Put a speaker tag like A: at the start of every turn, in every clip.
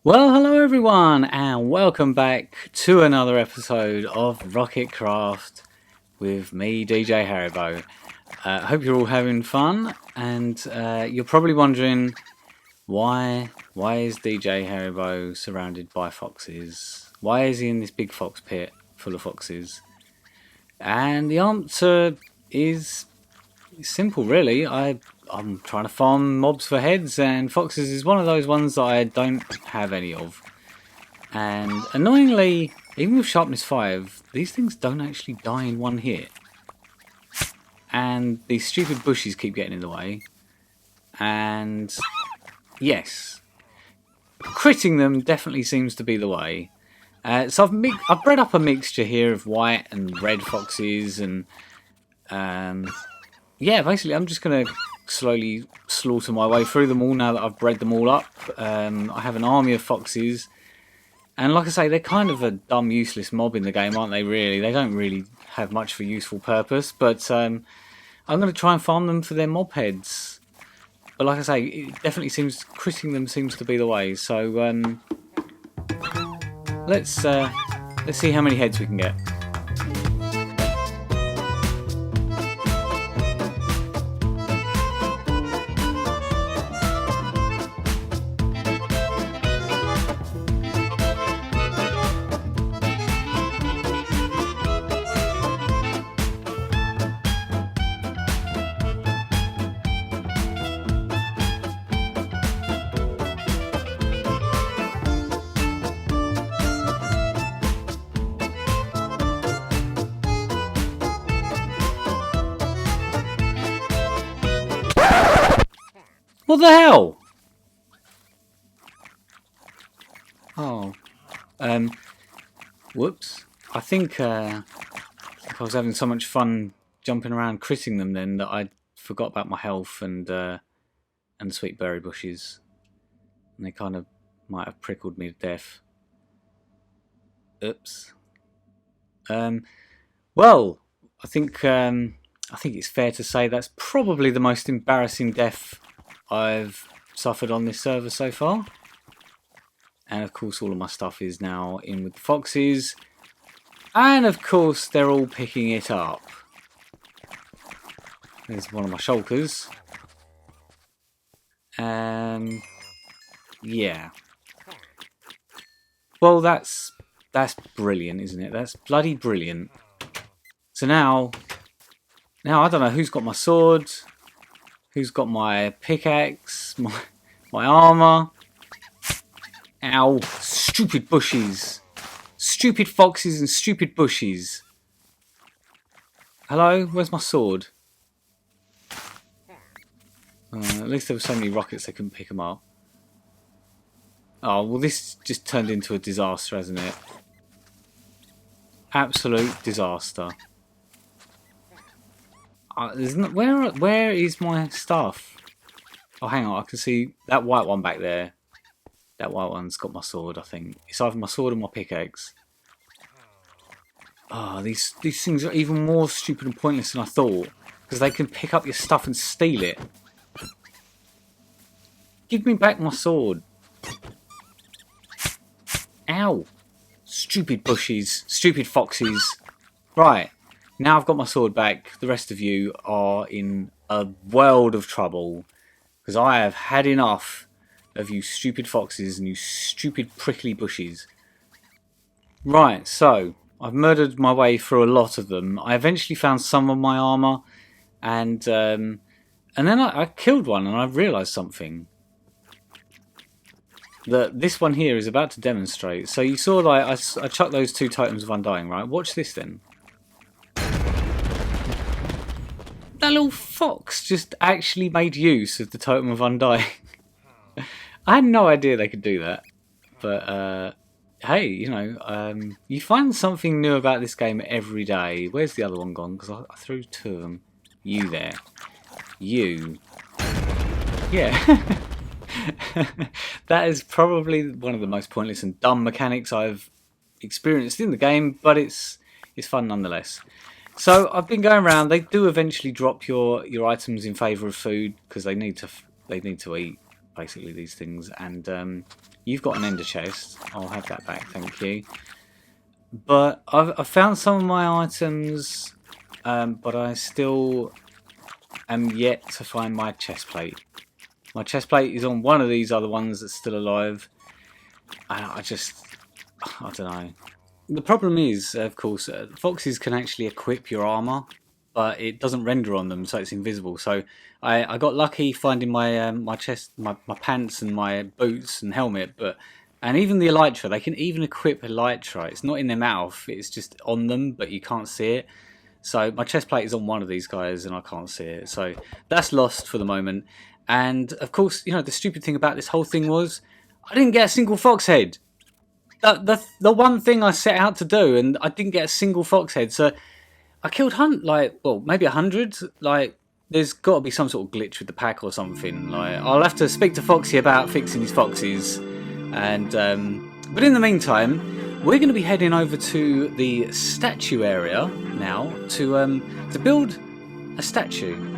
A: Well, hello everyone, and welcome back to another episode of Rocketcraft with me, DJ Haribo. I hope you're all having fun, and you're probably wondering why is DJ Haribo surrounded by foxes? Why is he in this big fox pit full of foxes? And the answer is simple, really. I'm trying to farm mobs for heads, and foxes is one of those ones that I don't have any of. And annoyingly, even with sharpness 5, these things don't actually die in one hit. And these stupid bushes keep getting in the way. And yes, critting them definitely seems to be the way. So I've bred up a mixture here of white and red foxes, and yeah, basically I'm just going to slowly slaughter my way through them all now that I've bred them all up. I have an army of foxes. And like I say, they're kind of a dumb, useless mob in the game, aren't they, really? They don't really have much of a useful purpose, but I'm going to try and farm them for their mob heads. But like I say, it definitely seems, critting them seems to be the way, so let's see how many heads we can get. What the hell? Oh, whoops. I think I was having so much fun jumping around critting them then that I forgot about my health and the sweet berry bushes, and they kind of might have prickled me to death. Oops. Well, I think it's fair to say that's probably the most embarrassing death I've suffered on this server so far. And of course all of my stuff is now in with the foxes, and of course they're all picking it up. There's one of my shulkers. Yeah. Well, that's brilliant, isn't it? That's bloody brilliant. So now I don't know who's got my sword, who's got my pickaxe, my armour. Ow, stupid bushes. Stupid foxes and stupid bushes. Hello, where's my sword? At least there were so many rockets they couldn't pick them up. Oh, well, this just turned into a disaster, hasn't it? Absolute disaster. Where is my stuff? Oh, hang on, I can see that white one back there. That white one's got my sword, I think. It's either my sword or my pickaxe. Oh, these things are even more stupid and pointless than I thought, because they can pick up your stuff and steal it. Give me back my sword. Ow. Stupid bushes. Stupid foxes. Right. Now I've got my sword back. The rest of you are in a world of trouble, because I have had enough of you stupid foxes and you stupid prickly bushes. Right, so I've murdered my way through a lot of them. I eventually found some of my armour, and then I killed one, and I realised something that this one here is about to demonstrate. So you saw that I chucked those 2 totems of undying, right? Watch this then. That little fox just actually made use of the totem of undying. I had no idea they could do that. But hey, you know, you find something new about this game every day. Where's the other one gone? Because I threw 2 of them. You there. You. Yeah. That is probably one of the most pointless and dumb mechanics I've experienced in the game, but it's fun nonetheless. So I've been going around. They do eventually drop your items in favour of food, because they need to eat. basically these things. And you've got an ender chest. I'll have that back, thank you. But I've found some of my items, but I still am yet to find my chest plate. My chest plate is on one of these other ones that's still alive. I don't know. The problem is, of course, foxes can actually equip your armor, but it doesn't render on them, so it's invisible. So I got lucky finding my my chest, my pants, and my boots and helmet, and even the elytra. They can even equip elytra. It's not in their mouth; it's just on them, but you can't see it. So my chest plate is on one of these guys, and I can't see it. So that's lost for the moment. And of course, you know the stupid thing about this whole thing was I didn't get a single fox head. The one thing I set out to do, and I didn't get a single fox head. So I killed maybe 100. Like, there's got to be some sort of glitch with the pack or something. Like, I'll have to speak to Foxy about fixing his foxes. And but in the meantime, we're going to be heading over to the statue area now to build a statue.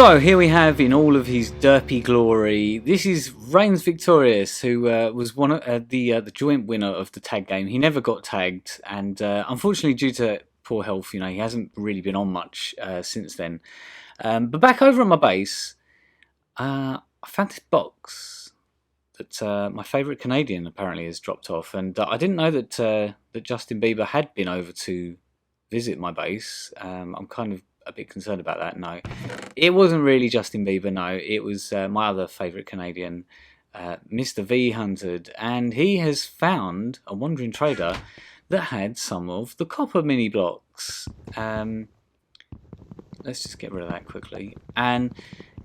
A: So here we have, in all of his derpy glory, this is Reigns Victorious, who was one of the joint winner of the tag game. He never got tagged, and unfortunately, due to poor health, he hasn't really been on much since then. But back over at my base, I found this box that my favourite Canadian apparently has dropped off, and I didn't know that Justin Bieber had been over to visit my base. I'm kind of a bit concerned about that. No, it wasn't really Justin Bieber. No, it was my other favourite Canadian, Mr. V Hunted, and he has found a wandering trader that had some of the copper mini blocks. Let's just get rid of that quickly. And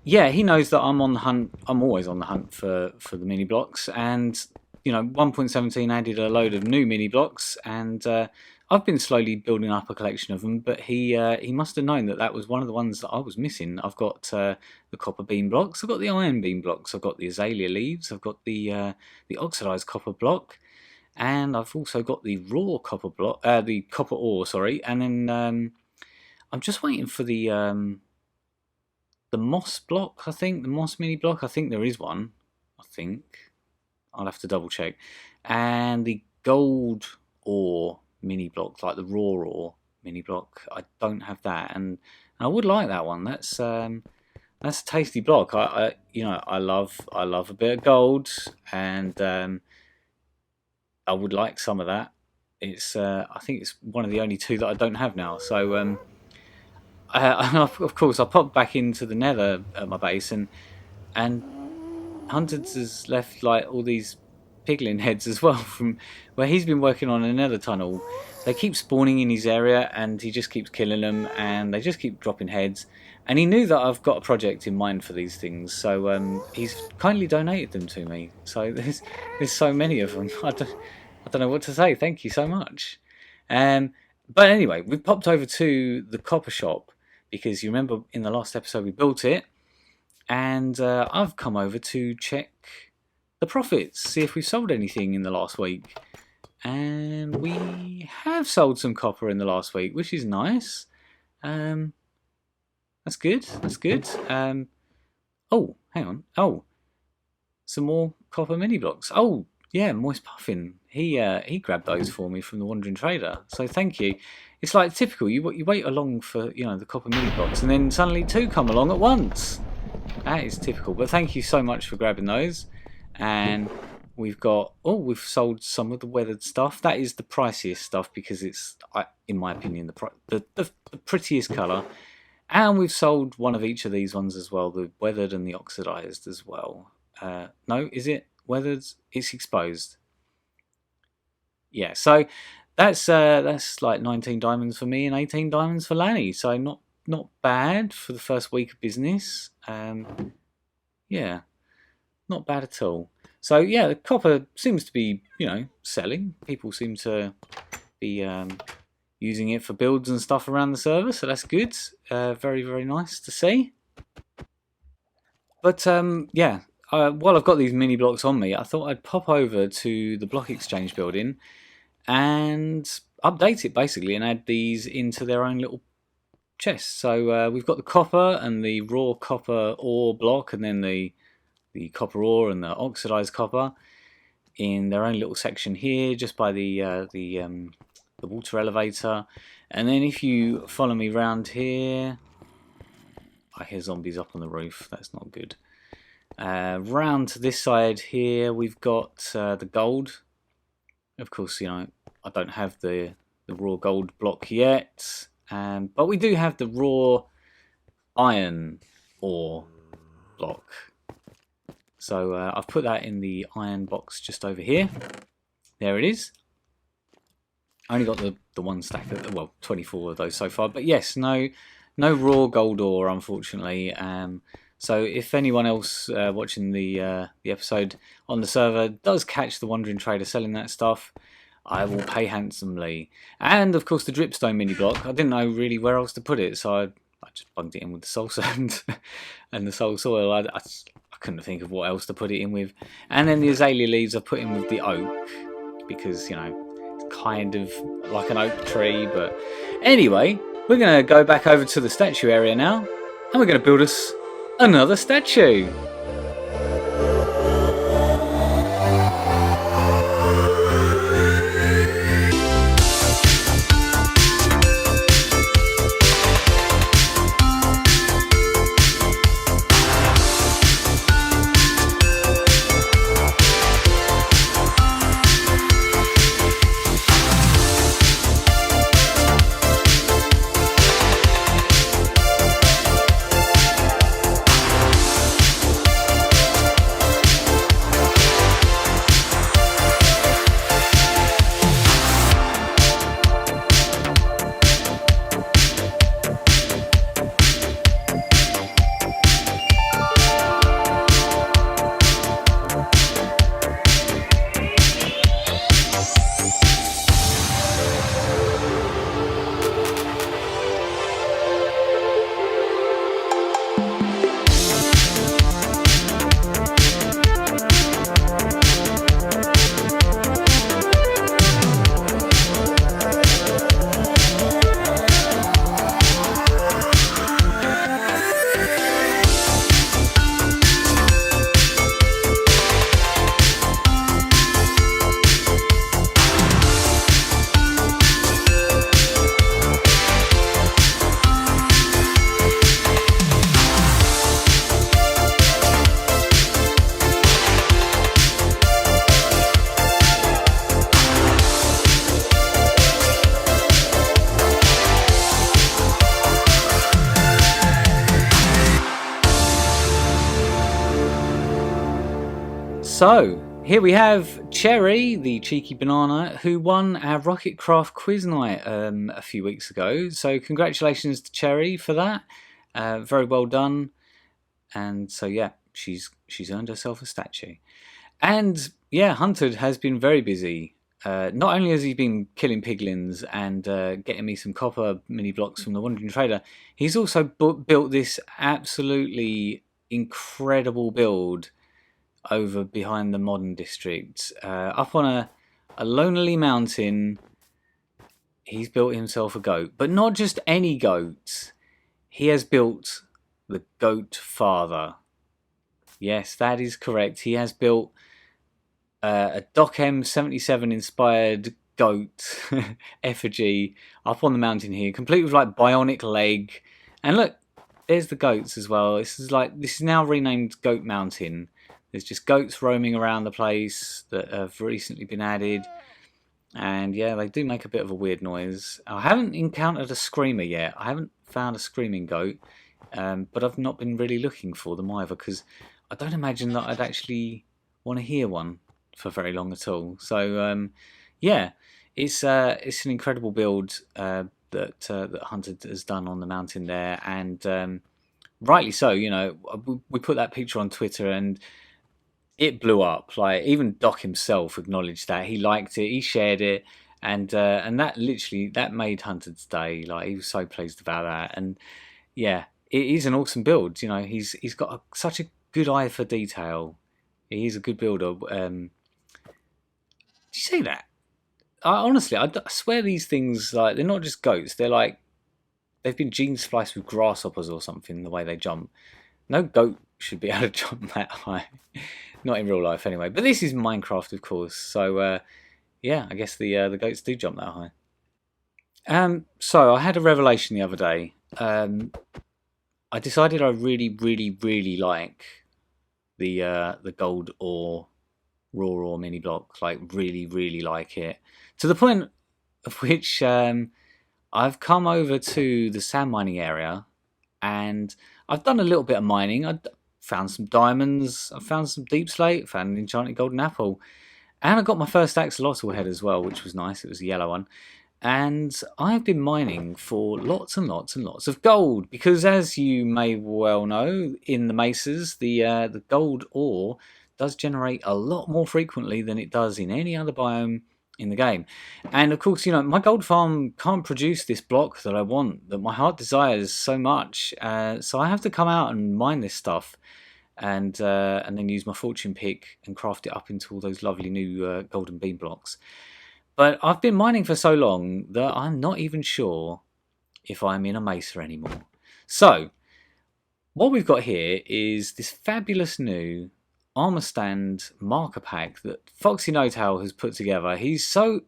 A: yeah, he knows that I'm on the hunt. I'm always on the hunt for the mini blocks, and 1.17 added a load of new mini blocks, and I've been slowly building up a collection of them, but he must have known that was one of the ones that I was missing. I've got the copper beam blocks, I've got the iron beam blocks, I've got the azalea leaves, I've got the oxidized copper block, and I've also got the raw copper block, the copper ore, sorry. And then I'm just waiting for the moss block. I think the moss mini block. I think there is one. I think I'll have to double check. And the gold ore mini block, like the raw ore mini block, I don't have that, and I would like that one. That's a tasty block. I love a bit of gold, and I would like some of that. It's I think it's one of the only two that I don't have now. So of course I popped back into the nether at my base, and Hunted has left like all these piglin heads as well from where he's been working on another tunnel. They keep spawning in his area, and he just keeps killing them, and they just keep dropping heads. And he knew that I've got a project in mind for these things, so he's kindly donated them to me. So there's so many of them. I don't know what to say. Thank you so much. But anyway, we popped over to the copper shop because you remember in the last episode we built it, and I've come over to check the profits, see if we've sold anything in the last week. And we have sold some copper in the last week, which is nice. That's good. That's good. Oh, hang on. Oh, some more copper mini blocks. Oh, yeah, Moist Puffin. He grabbed those for me from the Wandering Trader. So thank you. It's like typical. You wait along for the copper mini blocks, and then suddenly two come along at once. That is typical. But thank you so much for grabbing those. And we've sold some of the weathered stuff. That is the priciest stuff because it's, in my opinion, the prettiest colour. And we've sold one of each of these ones as well, the weathered and the oxidized as well. No, is it weathered? It's exposed. Yeah, so that's like 19 diamonds for me and 18 diamonds for Lanny. So not bad for the first week of business. Yeah, not bad at all. So yeah, the copper seems to be selling. People seem to be using it for builds and stuff around the server, so that's good. Very, very nice to see. But yeah, while I've got these mini blocks on me, I thought I'd pop over to the block exchange building and update it basically and add these into their own little chests. So we've got the copper and the raw copper ore block, and then the copper ore and the oxidized copper in their own little section here, just by the water elevator. And then if you follow me round here, I hear zombies up on the roof. That's not good. Round to this side here, we've got the gold. Of course, I don't have the raw gold block yet, but we do have the raw iron ore block. So I've put that in the iron box just over here. There it is. I only got the one stack of, well, 24 of those so far. But yes, no raw gold ore, unfortunately. So if anyone else watching the episode on the server does catch the Wandering Trader selling that stuff, I will pay handsomely. And of course the dripstone mini block, I didn't know really where else to put it, so I just bugged it in with the soul sand and the soul soil. I couldn't think of what else to put it in with. And then the azalea leaves I put in with the oak, because it's kind of like an oak tree. But anyway, we're going to go back over to the statue area now, and we're going to build us another statue. So, here we have Cherry, the cheeky banana, who won our Rocketcraft quiz night a few weeks ago. So, congratulations to Cherry for that. Very well done. And so, yeah, she's earned herself a statue. And, yeah, Hunted has been very busy. not only has he been killing piglins and getting me some copper mini blocks from the Wandering Trader, he's also built this absolutely incredible build over behind the modern district. Up on a lonely mountain, he's built himself a goat. But not just any goat. He has built the Goat Father. Yes, that is correct. He has built a Doc M77 inspired goat effigy up on the mountain here, complete with like bionic leg. And look, there's the goats as well. This is now renamed Goat Mountain. There's just goats roaming around the place that have recently been added. And yeah, they do make a bit of a weird noise. I haven't encountered a screamer yet. I haven't found a screaming goat. But I've not been really looking for them either, because I don't imagine that I'd actually want to hear one for very long at all. So yeah, it's an incredible build that Hunter has done on the mountain there, and rightly so. You know, we put that picture on Twitter and it blew up. Like, even Doc himself acknowledged that. He liked it, he shared it, and that literally made Hunter's day. Like, he was so pleased about that. And yeah, it is an awesome build. You know, he's got such a good eye for detail. He is a good builder. Did you see that? Honestly, I swear these things, like, they're not just goats. They're like, they've been gene spliced with grasshoppers or something, the way they jump. No goat should be able to jump that high. Not in real life anyway. But this is Minecraft, of course. So yeah, I guess the goats do jump that high. So I had a revelation the other day. I decided I really like the gold ore, raw ore mini block. Like, really like it, to the point of which I've come over to the sand mining area and I've done a little bit of mining. I found some diamonds, I found some deep slate, found an enchanted golden apple, and I got my first axolotl head as well, which was nice. It was a yellow one. And I've been mining for lots and lots and lots of gold, because, as you may well know, in the mesas, the gold ore does generate a lot more frequently than it does in any other biome in the game. And of course, you know, my gold farm can't produce this block that I want, that my heart desires so much. So I have to come out and mine this stuff, and then use my fortune pick and craft it up into all those lovely new golden beam blocks. But I've been mining for so long that I'm not even sure if I'm in a mesa anymore. So what we've got here is this fabulous new armor stand marker pack that Foxy No-Tail has put together. He's so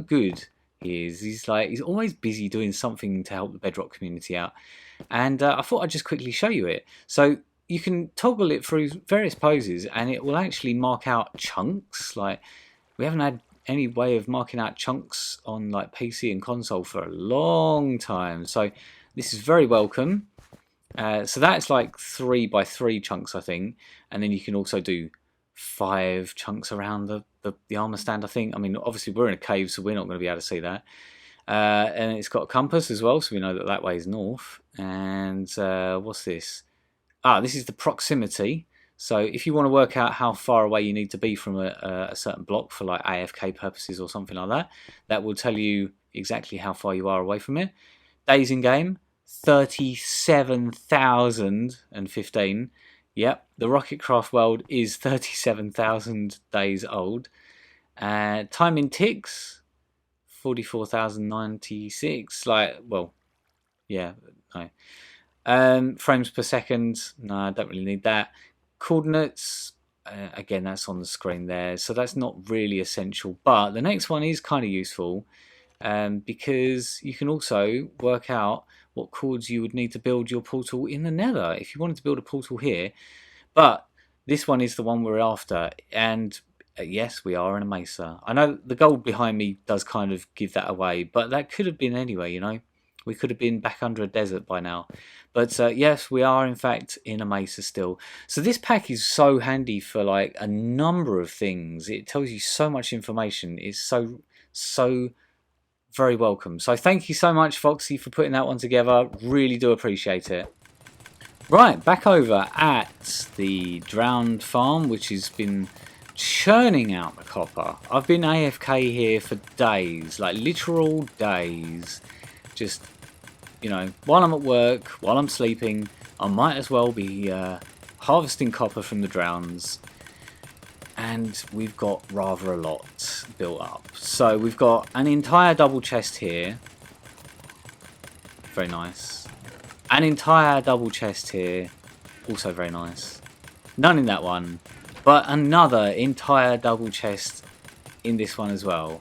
A: good. He's always busy doing something to help the Bedrock community out. And I thought I'd just quickly show you it. So you can toggle it through various poses and it will actually mark out chunks. Like, we haven't had any way of marking out chunks on like PC and console for a long time. So this is very welcome. So that's like 3x3 chunks, I think, and then you can also do 5 chunks around the armor stand, I think. I mean, obviously we're in a cave, so we're not going to be able to see that. And it's got a compass as well, so we know that way is north. And what's this? This is the proximity. So if you want to work out how far away you need to be from a certain block for like AFK purposes or something like that, that will tell you exactly how far you are away from it. Days in game, 37,015. Yep, the Rocketcraft world is 37,000 days old. Time in ticks, 44,096. Like, well, yeah, no. Frames per second, no, I don't really need that. Coordinates, again, that's on the screen there, so that's not really essential. But the next one is kind of useful, because you can also work out what chords you would need to build your portal in the nether if you wanted to build a portal here. But this one is the one we're after, and yes, we are in a mesa. I know the gold behind me does kind of give that away, but that could have been anywhere, you know. We could have been back under a desert by now. But yes, we are in fact in a mesa still. So this pack is so handy for like a number of things. It tells you so much information. It's so very welcome. So thank you so much, Foxy, for putting that one together. Really do appreciate it. Right, back over at the Drowned Farm, which has been churning out the copper. I've been AFK here for days, like literal days. Just, you know, while I'm at work, while I'm sleeping, I might as well be harvesting copper from the drowns. And we've got rather a lot built up. So we've got an entire double chest here. Very nice. An entire double chest here. Also very nice. None in that one. But another entire double chest in this one as well.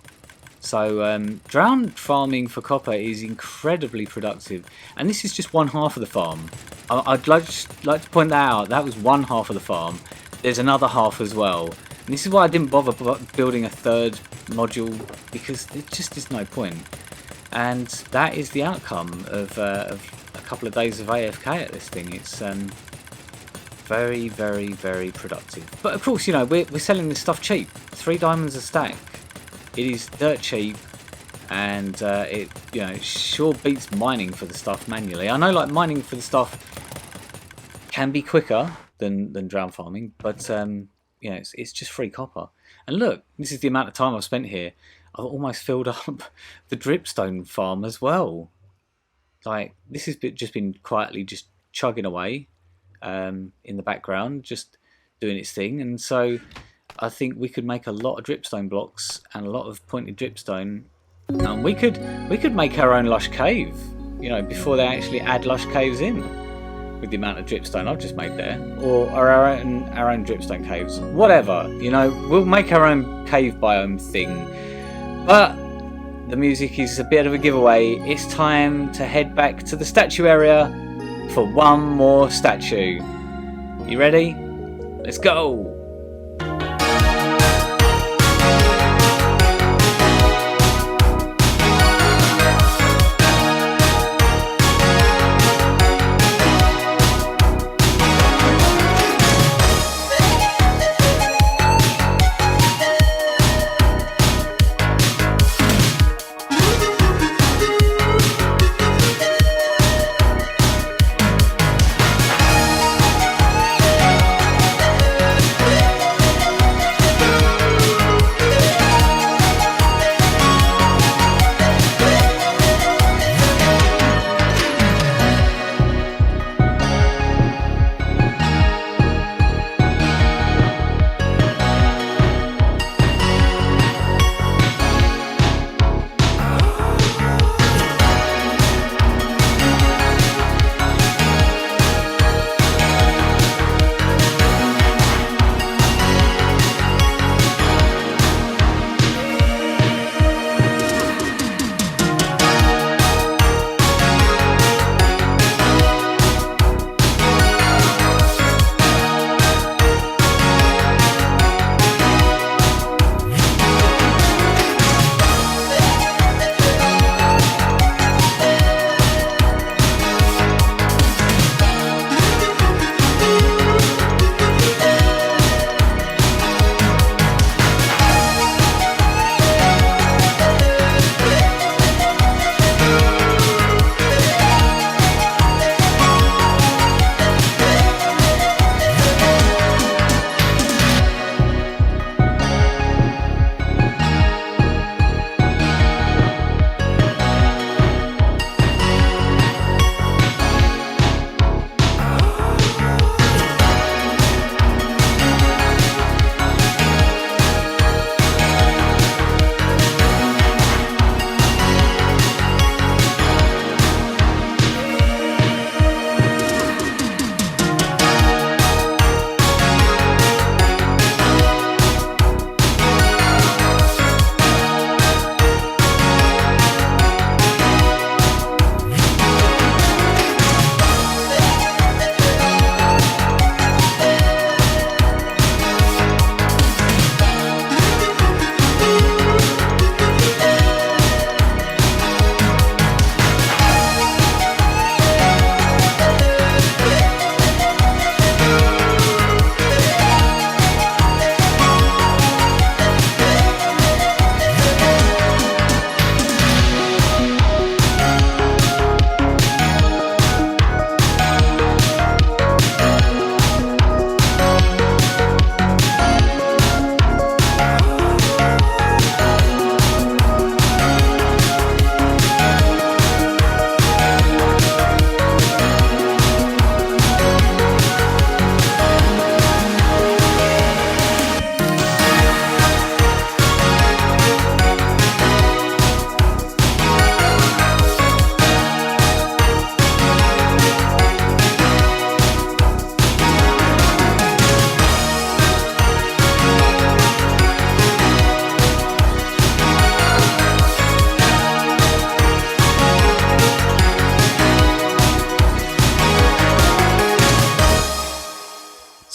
A: So drown farming for copper is incredibly productive. And this is just one half of the farm. I'd like to point that out. That was one half of the farm. There's another half as well. And this is why I didn't bother building a third module, because there just is no point. And that is the outcome of a couple of days of AFK at this thing. It's very, very, very productive. But of course, you know, we're selling this stuff cheap. 3 diamonds a stack. It is dirt cheap, and it, you know, sure beats mining for the stuff manually. I know, like, mining for the stuff can be quicker than drown farming, but you know, it's just free copper. And look, this is the amount of time I've spent here. I've almost filled up the dripstone farm as well. Like, this has just been quietly just chugging away in the background, just doing its thing. And so I think we could make a lot of dripstone blocks and a lot of pointed dripstone, and we could make our own lush cave, you know, before they actually add lush caves in, with the amount of dripstone I've just made there, or our own dripstone caves, whatever, you know. We'll make our own cave biome thing. But the music is a bit of a giveaway. It's time to head back to the statue area for one more statue. You ready? Let's go!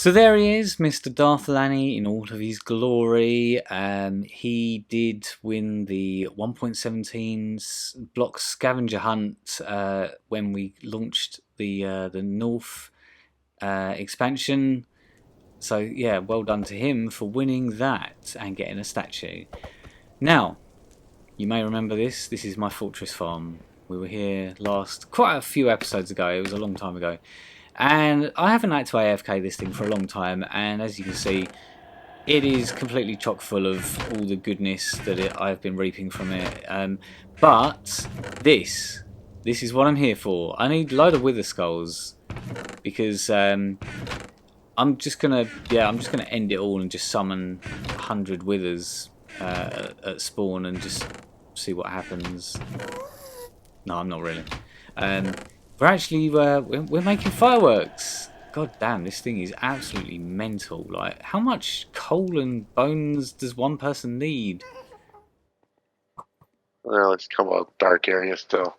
A: So there he is, Mr. Darth Lanny in all of his glory. He did win the 1.17 block Scavenger Hunt when we launched the North expansion. So yeah, well done to him for winning that and getting a statue. Now, you may remember this. This is my fortress farm. We were here quite a few episodes ago. It was a long time ago. And I haven't had to AFK this thing for a long time, and as you can see, it is completely chock full of all the goodness that I've been reaping from it. But this is what I'm here for. I need a load of wither skulls because I'm just gonna end it all and just summon 100 withers at spawn and just see what happens. No, I'm not really. We're actually we're making fireworks. God damn, this thing is absolutely mental. Like, how much coal and bones does one person need?
B: Well, it's come a dark area still.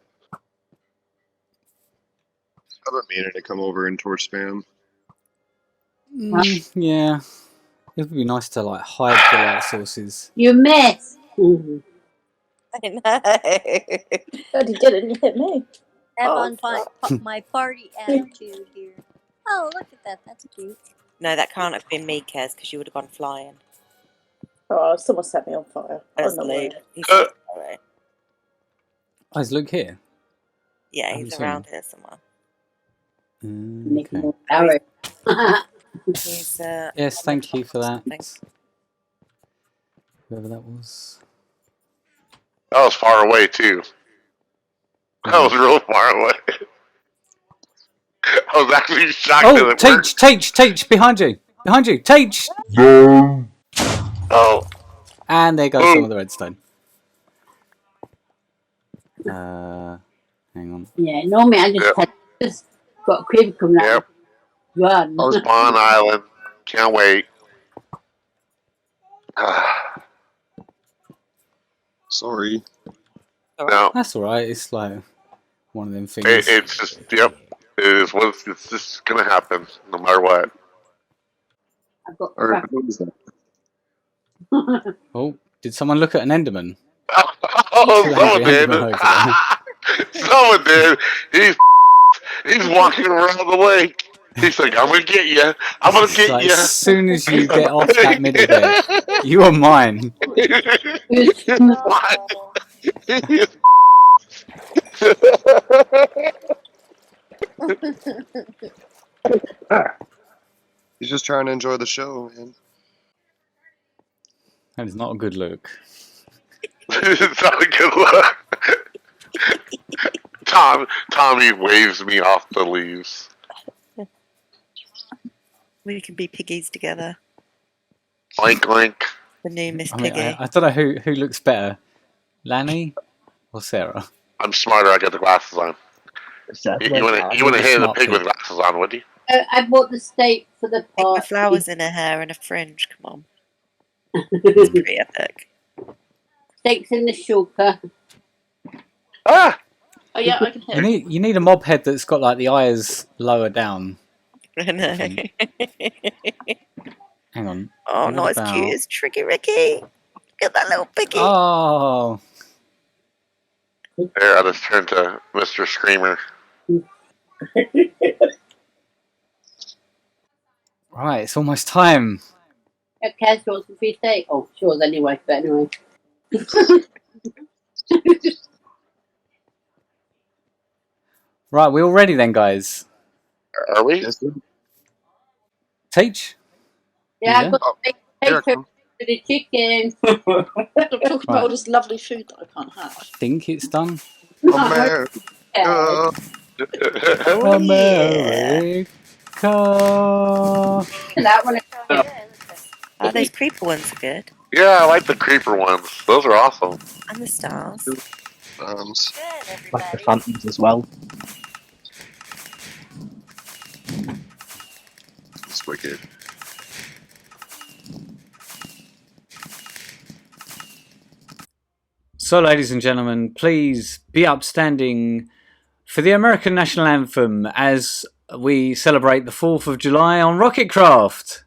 C: I've been meaning to come over and torch spam.
A: Yeah, it would be nice to like hide the light sources.
D: You miss.
E: I know.
D: God, you did it and you hit me.
E: Have on my party attitude here. Oh, look at that. That's cute. No, that can't have been me, Kez, because you would have gone flying.
D: Oh, someone set me on fire.
E: That's
D: Oh, no
E: Luke.
D: way.
E: He's so sorry.
A: Oh, is Luke here?
E: Yeah, he's around here somewhere.
A: Okay.
E: He's,
A: Yes, thank you for that.
E: something.
A: Whoever that was.
B: That was far away too. That was real far away. I was actually shocked that it worked.
A: Teach, behind you, Teach.
B: Oh,
A: And there goes some of the redstone. Hang on.
D: Yeah, normally I just got a creeper coming out.
B: Yep.
D: Run.
B: on Spawn Island. Can't wait.
C: Sorry.
B: No,
A: That's alright, it's like one of them things.
B: it's just, yep. It is what it's just gonna happen, no matter what.
D: I've got
C: Alright,
D: crap.
C: what is that?
A: Oh, did someone look at an Enderman?
B: Oh, someone did. Someone did. He's walking around the lake. He's like, I'm gonna get you. I'm gonna get
A: Like,
B: you.
A: as soon as you get off that middle bit, you are mine.
C: He's just trying to enjoy the show, man.
A: That is not a good look.
B: It's not a good look. Tommy waves me off the leaves.
E: We can be piggies together.
B: Oink oink.
E: The new Miss
A: I mean,
E: Piggy.
A: I don't know who looks better, Lanny or Sarah.
B: I'm smarter. I got the glasses on. You wouldn't hit a pig with glasses on, would you?
D: I bought the steak for the
E: With
D: party.
E: flowers in her hair and a fringe. Come on. It's pretty epic.
D: Steaks in the shulker.
B: Ah!
D: Oh yeah, I can hear it.
A: You need a mob head that's got like the eyes lower down.
E: I know.
A: Hang on.
E: Oh,
A: What
E: not as
A: about-
E: cute as Tricky Ricky. Look at that little piggy.
A: Oh,
B: There, I just turned to Mr. Screamer.
A: right. It's almost time.
D: Kaz wants some free steak. Oh, sure, anyway, but anyway.
A: Right, we all ready then, guys?
B: Are we?
C: Yes, sir.
A: Teach?
D: Yeah,
A: Yeah.
D: I've got steak
C: Here I
D: for
C: come.
D: the chicken.
F: I'm talking about all
A: Right.
F: this lovely food that I can't have.
A: I think it's done.
C: America.
D: Yeah.
E: Oh,
A: America.
D: That one.
E: Oh, those creeper ones are good.
B: Yeah, I like the creeper ones. Those are awesome.
E: And the stars.
G: Like the phantoms as well.
C: It's wicked.
A: So, ladies and gentlemen, please be upstanding for the American national anthem as we celebrate the 4th of July on Rocketcraft.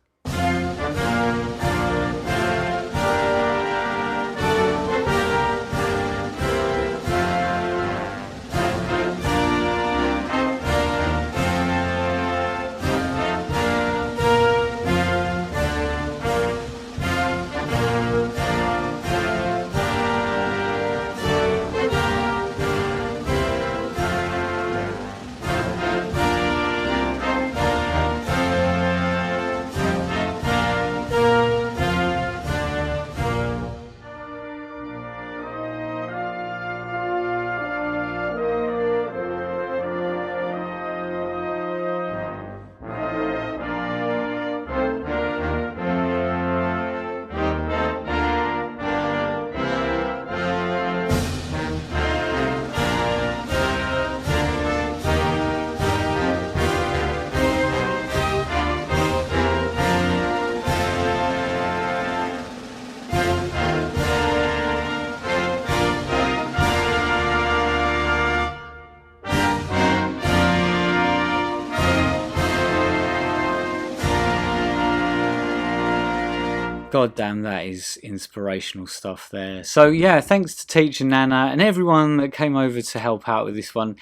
A: God damn, that is inspirational stuff there. So yeah, thanks to Teacher Nana and everyone that came over to help out with this one.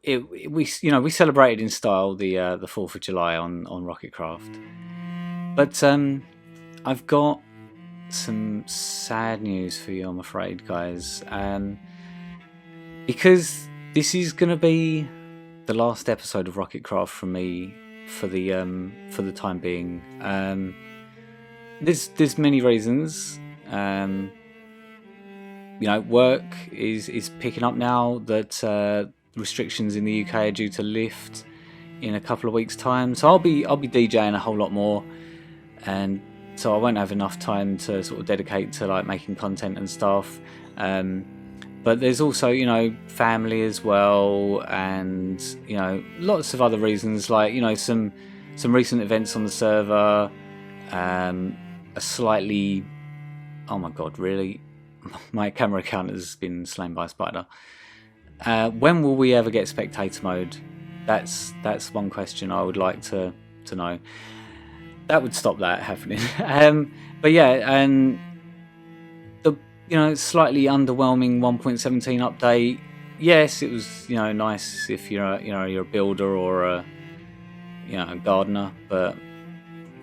A: We celebrated in style the 4th of July on Rocketcraft. But I've got some sad news for you, I'm afraid, guys. Because this is going to be the last episode of Rocketcraft from me for the time being. There's many reasons. Work is picking up now that restrictions in the UK are due to lift in a couple of weeks' time. So I'll be DJing a whole lot more, and so I won't have enough time to sort of dedicate to like making content and stuff. But there's also family as well, and lots of other reasons, like some recent events on the server. A slightly, oh my god, really? My camera account has been slain by a spider. When will we ever get spectator mode? That's one question I would like to know. That would stop that happening. But yeah, and the slightly underwhelming 1.17 update. Yes, it was nice if you're a builder or a gardener, but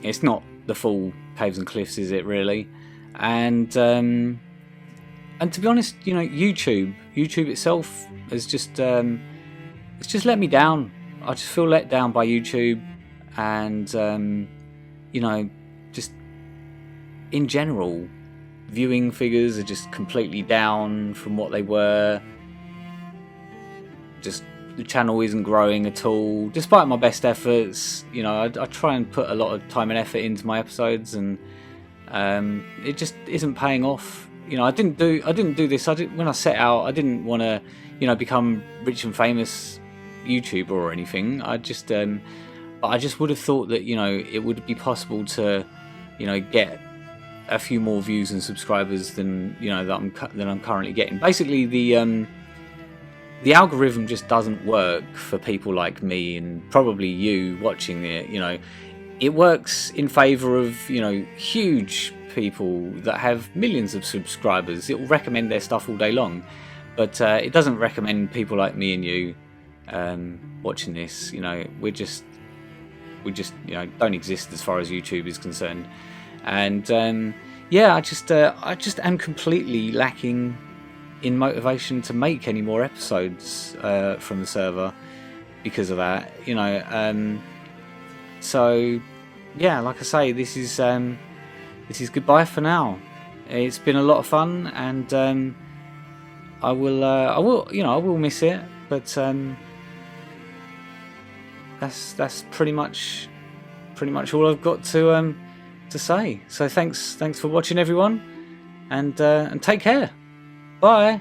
A: it's not the full Caves and Cliffs, is it really? And to be honest, YouTube itself has just it's just let me down. I just feel let down by YouTube, and just in general, viewing figures are just completely down from what they were. Just the channel isn't growing at all, despite my best efforts. I try and put a lot of time and effort into my episodes, and it just isn't paying off. I didn't do this. When I set out, I didn't want to become rich and famous YouTuber or anything. I just would have thought that it would be possible to get a few more views and subscribers than that I'm currently getting. Basically, the algorithm just doesn't work for people like me and probably you watching it. It works in favour of huge people that have millions of subscribers. It will recommend their stuff all day long, but it doesn't recommend people like me and you watching this. We just don't exist as far as YouTube is concerned. And I just am completely lacking in motivation to make any more episodes from the server because of that. So yeah, like I say, this is goodbye for now. It's been a lot of fun, and I will miss it, but that's pretty much all I've got to say. So thanks for watching, everyone, and take care. Bye.